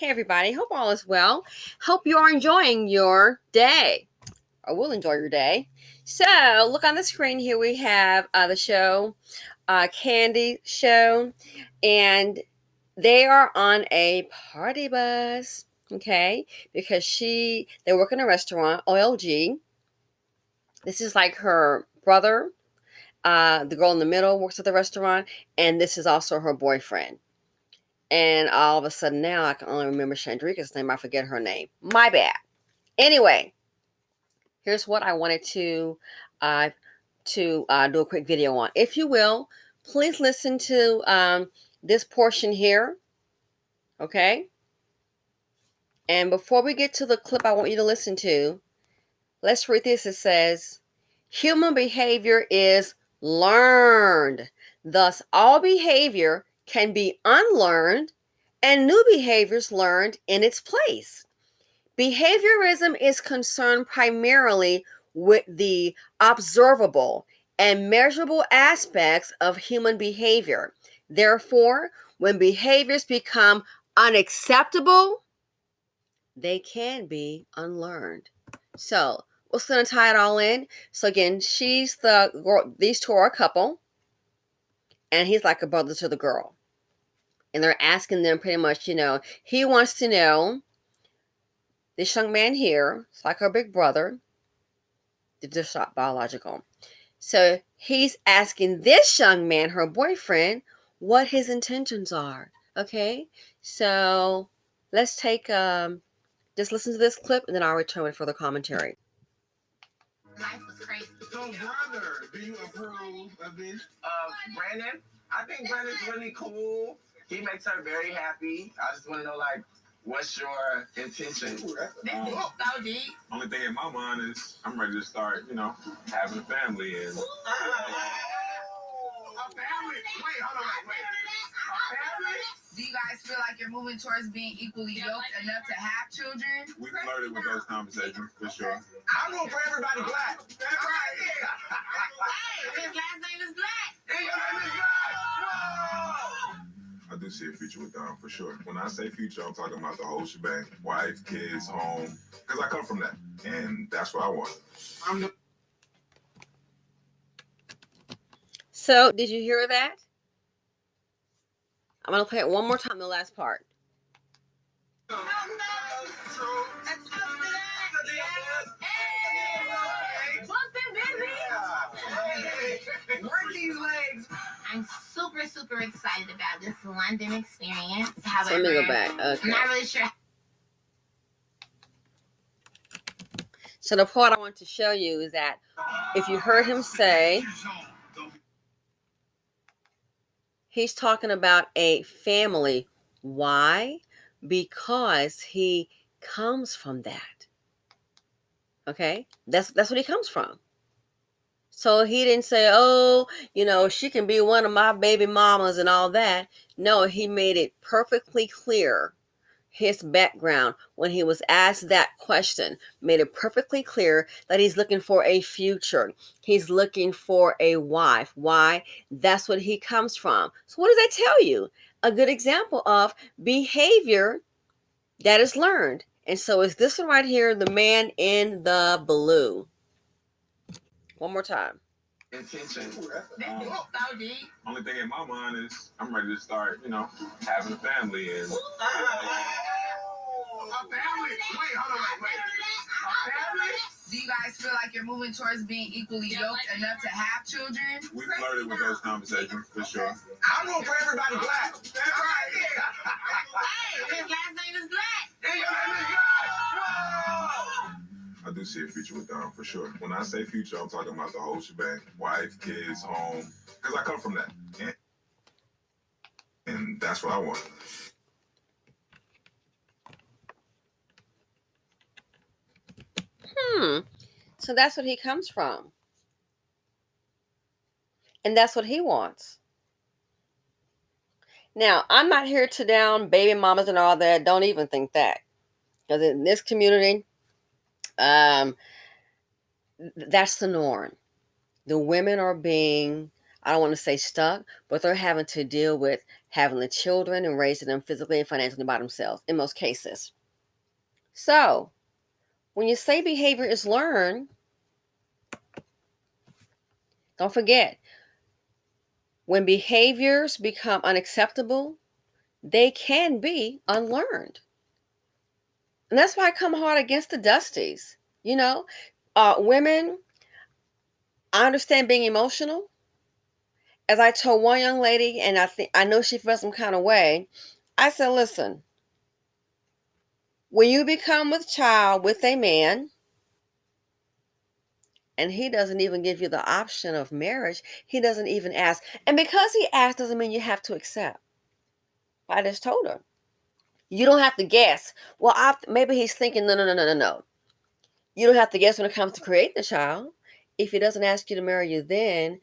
Hey everybody, hope all is well. Hope you are enjoying your day, or will enjoy your day. So, look on the screen here. We have the show, Candy Show, and they are on a party bus. Okay, because they work in a restaurant, OLG. This is like her brother. The girl in the middle works at the restaurant, and this is also her boyfriend. And all of a sudden now I can only remember Chandrika's name. I forget her name. My bad. Anyway, here's what I wanted to do a quick video on. If you will, please listen to this portion here. Okay? And before we get to the clip I want you to listen to, let's read this. It says, human behavior is learned. Thus, all behavior can be unlearned and new behaviors learned in its place. Behaviorism is concerned primarily with the observable and measurable aspects of human behavior. Therefore, when behaviors become unacceptable, they can be unlearned. So, what's going to tie it all in? So again, she's the girl, these two are a couple, and he's like a brother to the girl. And they're asking them pretty much, he wants to know, this young man here, it's like her big brother, they're just not biological. So he's asking this young man, her boyfriend, what his intentions are. Okay, so let's take, just listen to this clip and then I'll return with further commentary. Life was crazy. So, brother, do you approve of this? Brandon, I think Brandon's really cool. He makes her very happy. I just want to know, what's your intention? This is so deep. Only thing in my mind is I'm ready to start, having a family and. A family? Wait, hold on, wait. A family? Do you guys feel like you're moving towards being equally yoked enough to have children? We flirted with those conversations for sure. I'm rooting for everybody black. That's right, Hey, his last name is Black. And your name is Black. Whoa! I do see a future with Dom for sure. When I say future, I'm talking about the whole shebang. Wife, kids, home. Because I come from that. And that's what I want. So, did you hear that? I'm going to play it one more time, the last part. Work these legs. I'm super, super excited about this London experience. So However, let me go back. Okay. I'm not really sure. So the part I want to show you is that if you heard him say, he's talking about a family. Why? Because he comes from that. Okay? That's what he comes from. So he didn't say, oh, she can be one of my baby mamas and all that. No, he made it perfectly clear. His background, when he was asked that question, made it perfectly clear that he's looking for a future. He's looking for a wife. Why? That's what he comes from. So what does that tell you? A good example of behavior that is learned. And so is this one right here, the man in the blue. One more time. Intention. This is so deep. Only thing in my mind is I'm ready to start, having a family and. A family? Wait, hold on, wait. A family? Do you guys feel like you're moving towards being equally yoked enough to have children? We flirted with those conversations for sure. I'm rooting for everybody black. That's right, Hey, his last name is Black. And your name is Black. Whoa! I do see a future with Dom for sure. When I say future, I'm talking about the whole shebang. Wife, kids, home. Because I come from that. And that's what I want. So that's what he comes from. And that's what he wants. Now, I'm not here to down baby mamas and all that. Don't even think that. Because in this community, that's the norm. The women are being, I don't want to say stuck, but they're having to deal with having the children and raising them physically and financially by themselves in most cases. So, when you say behavior is learned, don't forget, when behaviors become unacceptable, they can be unlearned. And that's why I come hard against the Dusties. You know, women, I understand being emotional. As I told one young lady, and I know she felt some kind of way, I said, listen, when you become with child with a man, and he doesn't even give you the option of marriage, he doesn't even ask. And because he asked doesn't mean you have to accept. I just told her. You don't have to guess. Well, maybe he's thinking, no. You don't have to guess when it comes to create the child. If he doesn't ask you to marry you then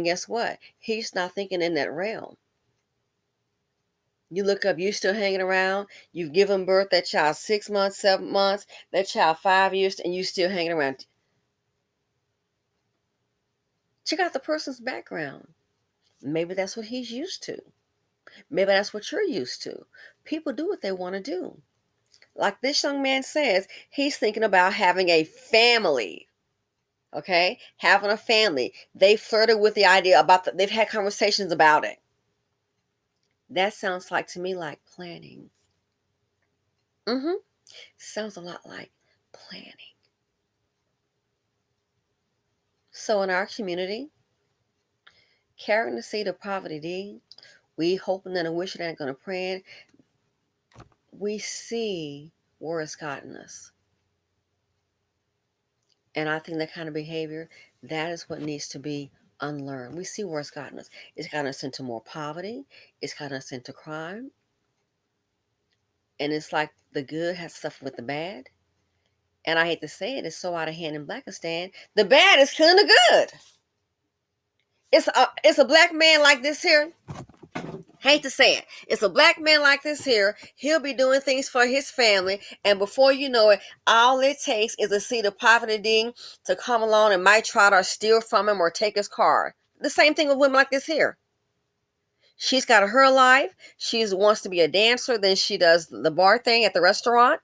guess what? He's not thinking in that realm. You look up, you still hanging around. You've given birth, that child 6 months, 7 months, that child 5 years, and you still hanging around. Check out the person's background. Maybe that's what he's used to. Maybe that's what you're used to. People do what they want to do. Like this young man says, he's thinking about having a family. Okay? Having a family. They flirted with the idea they've had conversations about it. That sounds like to me like planning. Sounds a lot like planning. So in our community, carrying the seed of poverty, we hoping and wishing and going to pray, we see where it's gotten us. And I think that kind of behavior, that is what needs to be unlearned. We see where it's gotten us. It's gotten us into more poverty. It's gotten us into crime. And it's like the good has suffered with the bad. And I hate to say it, it's so out of hand in Blackistan. The bad is killing the good. It's a black man like this here. Hate to say it. It's a black man like this here. He'll be doing things for his family. And before you know it, all it takes is a seed of poverty to come along and might try to steal from him or take his car. The same thing with women like this here. She's got her life. She wants to be a dancer. Then she does the bar thing at the restaurant.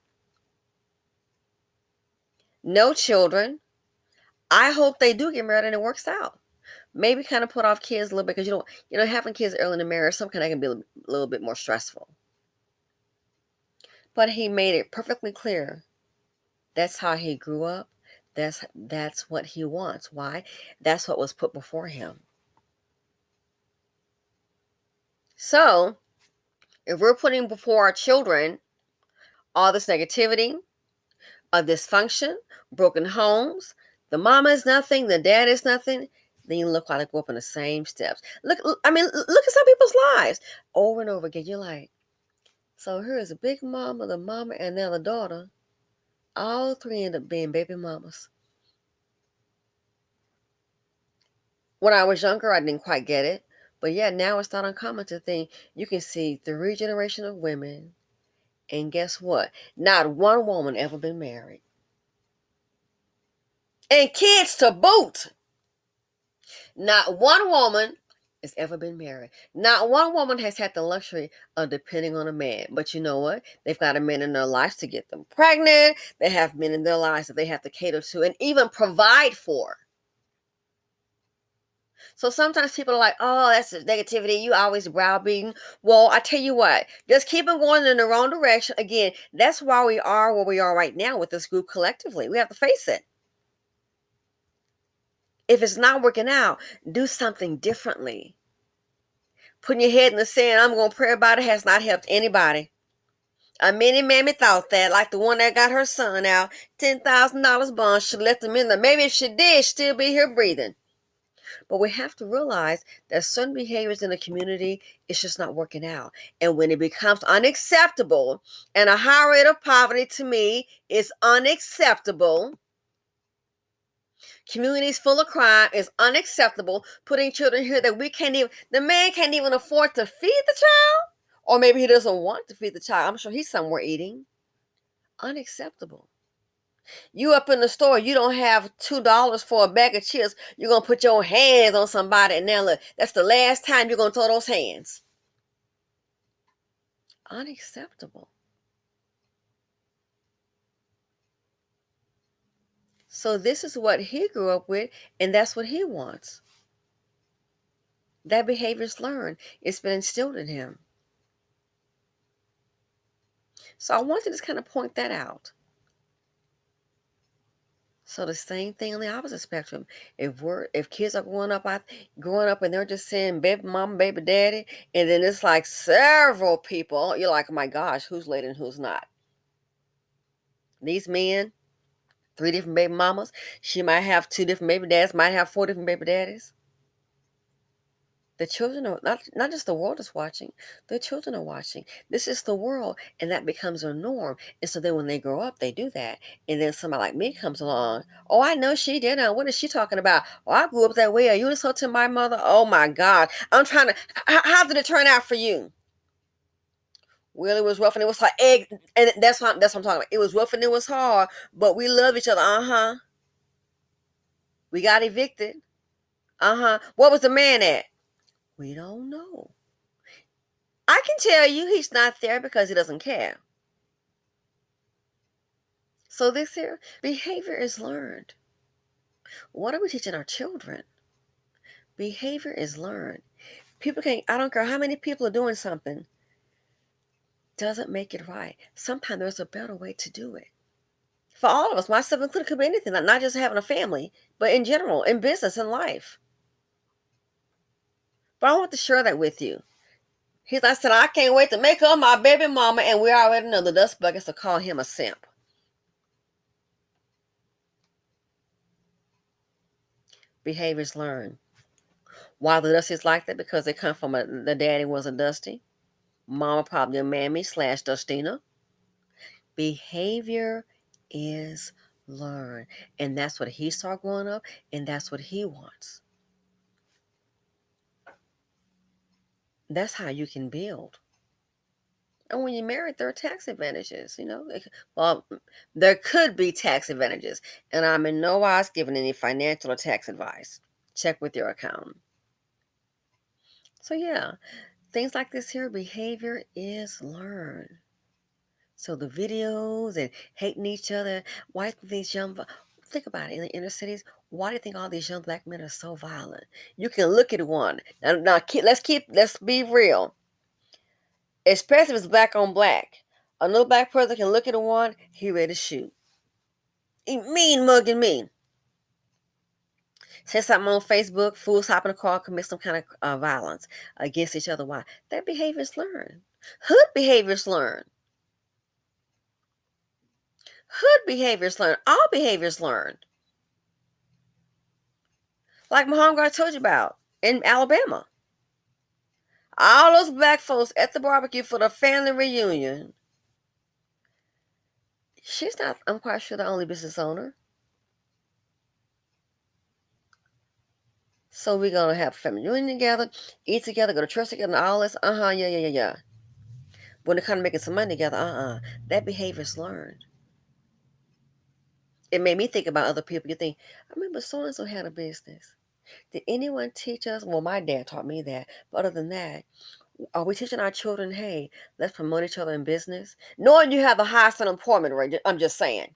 No children. I hope they do get married and it works out. Maybe kind of put off kids a little bit because having kids early in the marriage, sometimes can be a little bit more stressful. But he made it perfectly clear. That's how he grew up. That's what he wants. Why? That's what was put before him. So, if we're putting before our children all this negativity, dysfunction, broken homes, the mama is nothing, the dad is nothing, then you look like they go up in the same steps. Look at some people's lives. Over and over again, you're like, so here's a big mama, the mama, and now the daughter. All three end up being baby mamas. When I was younger, I didn't quite get it. But yeah, now it's not uncommon to think you can see 3 generations of women. And guess what? Not one woman ever been married. And kids to boot. Not one woman has ever been married. Not one woman has had the luxury of depending on a man. But you know what? They've got a man in their lives to get them pregnant. They have men in their lives that they have to cater to and even provide for. So sometimes people are like, oh, that's negativity. You always browbeating. Well, I tell you what, just keep them going in the wrong direction. Again, that's why we are where we are right now with this group collectively. We have to face it. If it's not working out, do something differently. Putting your head in the sand, I'm going to pray about it, has not helped anybody. A many mammy thought that, like the one that got her son out, $10,000 bond, should let them in there. Maybe if she did, still be here breathing. But we have to realize that certain behaviors in the community is just not working out. And when it becomes unacceptable, and a high rate of poverty to me is unacceptable. Communities full of crime is unacceptable. Putting children here that the man can't even afford to feed the child. Or maybe he doesn't want to feed the child. I'm sure he's somewhere eating. Unacceptable. You up in the store, you don't have $2 for a bag of chips. You're going to put your hands on somebody. And now look, that's the last time you're going to throw those hands. Unacceptable. So this is what he grew up with, and that's what he wants. That behavior is learned. It's been instilled in him. So I want to just kind of point that out. So the same thing on the opposite spectrum. If kids are growing up and they're just saying baby mama, baby daddy, and then it's like several people, you're like, oh my gosh, who's late and who's not? These men, 3 different baby mamas. She might have 2 different baby dads, might have 4 different baby daddies. The children are not just the world is watching, the children are watching. This is the world, and that becomes a norm. And so then when they grow up, they do that. And then somebody like me comes along. Oh, I know she did. What is she talking about? Oh, I grew up that way. Are you insulting my mother? Oh my God. I'm trying to, how did it turn out for you? Well, it was rough and it was hard. And that's what I'm talking about. It was rough and it was hard, but we love each other. We got evicted. What was the man at? We don't know. I can tell you he's not there because he doesn't care. So this here behavior is learned. What are we teaching our children? Behavior is learned. People can't, I don't care how many people are doing something, doesn't make it right. Sometimes there's a better way to do it. For all of us, myself included, could be anything, not just having a family, but in general, in business, in life. But I want to share that with you. I said, I can't wait to make her my baby mama, and we already know the dust buckets to call him a simp. Behaviors learned. Why the Dusty is like that? Because they come from the daddy was a Dusty. Mama probably a Mammy / Dustina. Behavior is learned. And that's what he saw growing up, and that's what he wants. That's how you can build. And when you're married, there are tax advantages, Well, there could be tax advantages. And I'm in no wise giving any financial or tax advice. Check with your accountant. So yeah, things like this here, behavior is learned. So the videos and hating each other, why these think about it, in the inner cities, why do you think all these young black men are so violent? You can look at one. Now let's be real. Especially if it's black on black. Another black person can look at one, he ready to shoot. He mean mugging me. Say something on Facebook, fools hop in a car, commit some kind of violence against each other. Why? Their behaviors learned. Hood behaviors learned. Hood behaviors learned. All behaviors learned. Like my homegirl I told you about in Alabama. All those black folks at the barbecue for the family reunion. She's not, I'm quite sure, the only business owner. So we're going to have family reunion together, eat together, go to church together, and all this. Yeah. When they come to making some money together, that behavior is learned. It made me think about other people. You think, I remember so-and-so had a business. Did anyone teach us? Well, my dad taught me that. But other than that, are we teaching our children, hey, let's promote each other in business? Knowing you have the highest unemployment rate, I'm just saying.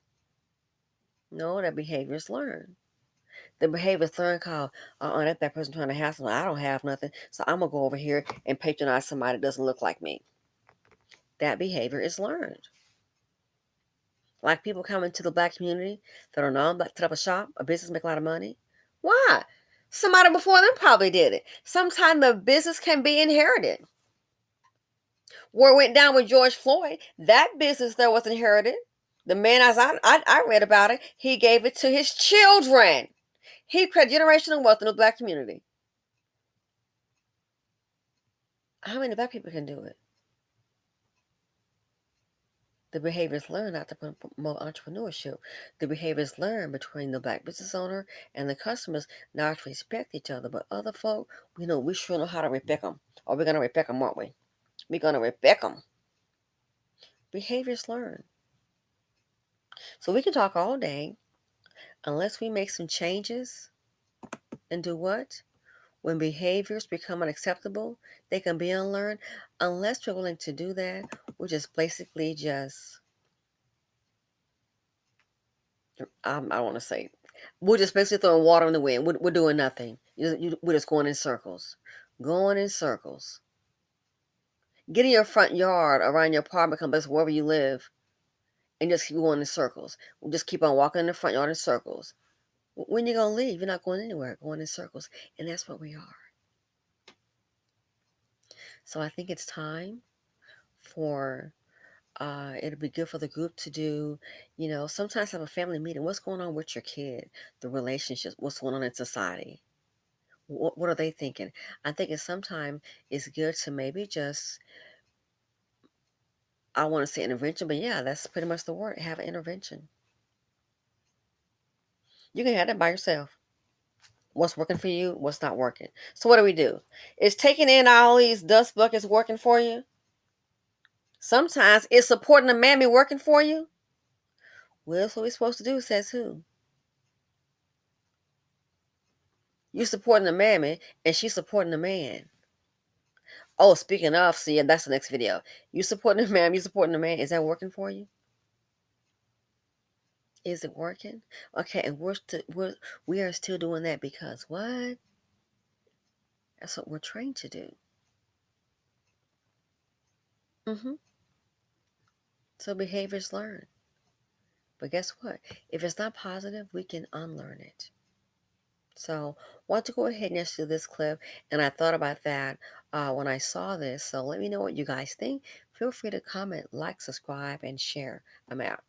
No, that behavior is learned. The behavior is learned called, that person trying to have something. I don't have nothing. So I'm going to go over here and patronize somebody that doesn't look like me. That behavior is learned. Like people coming to the black community that are non-black, set up a shop, a business, make a lot of money. Why? Somebody before them probably did it. Sometimes the business can be inherited. What went down with George Floyd, that business there was inherited. The man, as I read about it, he gave it to his children. He created generational wealth in the black community. How many black people can do it? The behaviors learned not to promote entrepreneurship. The behaviors learned between the black business owner and the customers not to respect each other. But other folk, we sure know how to respect them. Or we're going to respect them, aren't we? We're going to respect them. Behaviors learned. So we can talk all day unless we make some changes and do what? When behaviors become unacceptable, they can be unlearned. Unless we're willing to do that, we're just basically I don't want to say, we're just basically throwing water in the wind. We're doing nothing. We're just going in circles. Going in circles. Get in your front yard, around your apartment complex, wherever you live, and just keep going in circles. We'll just keep on walking in the front yard in circles. When you going to leave? You're not going anywhere. Going in circles. And that's what we are. So I think it's time for, it'll be good for the group to do, sometimes have a family meeting. What's going on with your kid? The relationships, what's going on in society? What are they thinking? I think sometimes it's good to maybe just, I want to say intervention, but yeah, that's pretty much the word. Have an intervention. You can have that by yourself. What's working for you, what's not working. So what do? Is taking in all these dust buckets working for you? Sometimes it's supporting the mammy working for you. Well, that's what we're supposed to do, says who? You supporting the mammy and she's supporting the man. Oh, speaking of, see, that's the next video. You supporting the man, you supporting the man. Is that working for you? Is it working? Okay, and we are still doing that because what? That's what we're trained to do. So behaviors learn. But guess what? If it's not positive, we can unlearn it. So I want to go ahead and just do this clip. And I thought about that when I saw this. So let me know what you guys think. Feel free to comment, like, subscribe, and share. I'm out.